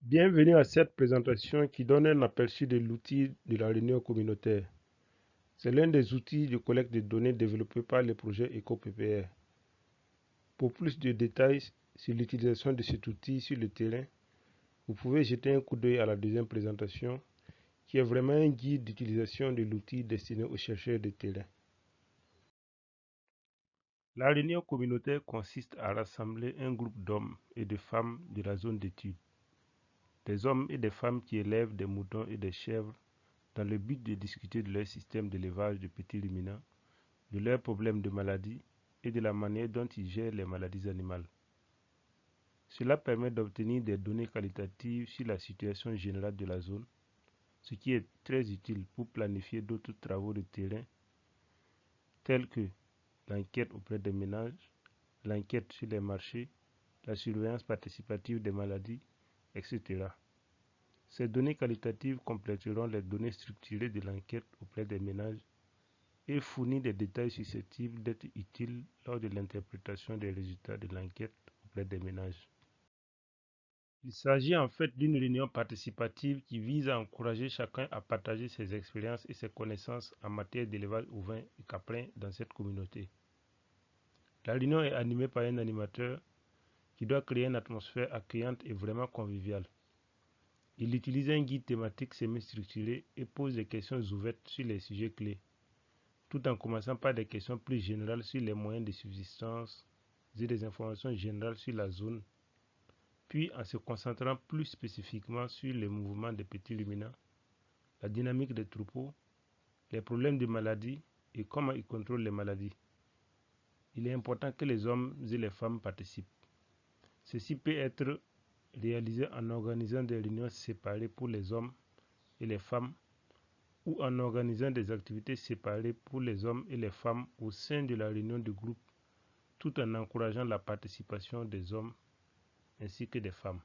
Bienvenue à cette présentation qui donne un aperçu de l'outil de la réunion communautaire. C'est l'un des outils de collecte de données développés par le projet EcoPPR. Pour plus de détails sur l'utilisation de cet outil sur le terrain, vous pouvez jeter un coup d'œil à la deuxième présentation qui est vraiment un guide d'utilisation de l'outil destiné aux chercheurs de terrain. La réunion communautaire consiste à rassembler un groupe d'hommes et de femmes de la zone d'étude. Des hommes et des femmes qui élèvent des moutons et des chèvres dans le but de discuter de leur système d'élevage de petits ruminants, de leurs problèmes de maladie et de la manière dont ils gèrent les maladies animales. Cela permet d'obtenir des données qualitatives sur la situation générale de la zone, ce qui est très utile pour planifier d'autres travaux de terrain tels que l'enquête auprès des ménages, l'enquête sur les marchés, la surveillance participative des maladies, etc. Ces données qualitatives compléteront les données structurées de l'enquête auprès des ménages et fournir des détails susceptibles d'être utiles lors de l'interprétation des résultats de l'enquête auprès des ménages. Il s'agit en fait d'une réunion participative qui vise à encourager chacun à partager ses expériences et ses connaissances en matière d'élevage ovin et caprin dans cette communauté. La réunion est animée par un animateur qui doit créer une atmosphère accueillante et vraiment conviviale. Il utilise un guide thématique semi-structuré et pose des questions ouvertes sur les sujets clés, tout en commençant par des questions plus générales sur les moyens de subsistance et des informations générales sur la zone, puis en se concentrant plus spécifiquement sur les mouvements des petits ruminants, la dynamique des troupeaux, les problèmes de maladies et comment ils contrôlent les maladies. Il est important que les hommes et les femmes participent. Ceci peut être réalisé en organisant des réunions séparées pour les hommes et les femmes ou en organisant des activités séparées pour les hommes et les femmes au sein de la réunion de groupe, tout en encourageant la participation des hommes ainsi que des femmes.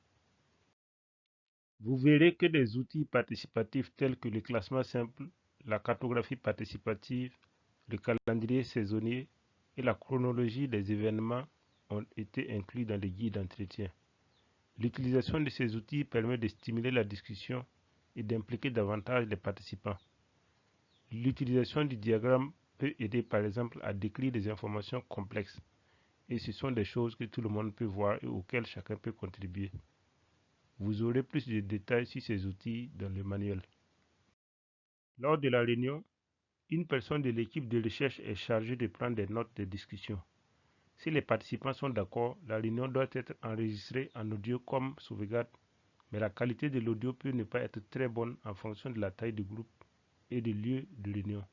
Vous verrez que des outils participatifs tels que le classement simple, la cartographie participative, le calendrier saisonnier et la chronologie des événements ont été inclus dans les guides d'entretien. L'utilisation de ces outils permet de stimuler la discussion et d'impliquer davantage les participants. L'utilisation du diagramme peut aider par exemple à décrire des informations complexes et ce sont des choses que tout le monde peut voir et auxquelles chacun peut contribuer. Vous aurez plus de détails sur ces outils dans le manuel. Lors de la réunion, une personne de l'équipe de recherche est chargée de prendre des notes de discussion. Si les participants sont d'accord, la réunion doit être enregistrée en audio comme sauvegarde, mais la qualité de l'audio peut ne pas être très bonne en fonction de la taille du groupe et du lieu de réunion.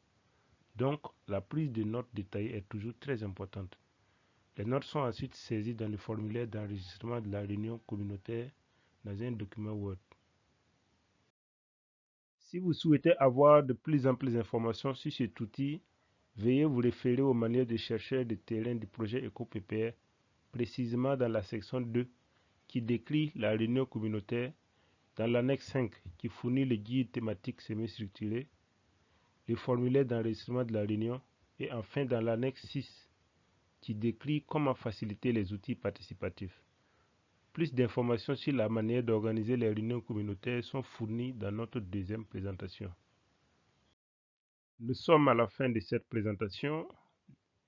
Donc, la prise de notes détaillée est toujours très importante. Les notes sont ensuite saisies dans le formulaire d'enregistrement de la réunion communautaire dans un document Word. Si vous souhaitez avoir de plus amples informations sur cet outil, veuillez vous référer au manuel de chercheurs de terrain du projet EcoPPR, précisément dans la section 2 qui décrit la réunion communautaire, dans l'annexe 5 qui fournit le guide thématique semi-structuré, le formulaire d'enregistrement de la réunion et enfin dans l'annexe 6 qui décrit comment faciliter les outils participatifs. Plus d'informations sur la manière d'organiser les réunions communautaires sont fournies dans notre deuxième présentation. Nous sommes à la fin de cette présentation.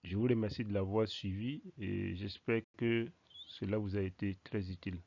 Je vous remercie de l'avoir suivi et j'espère que cela vous a été très utile.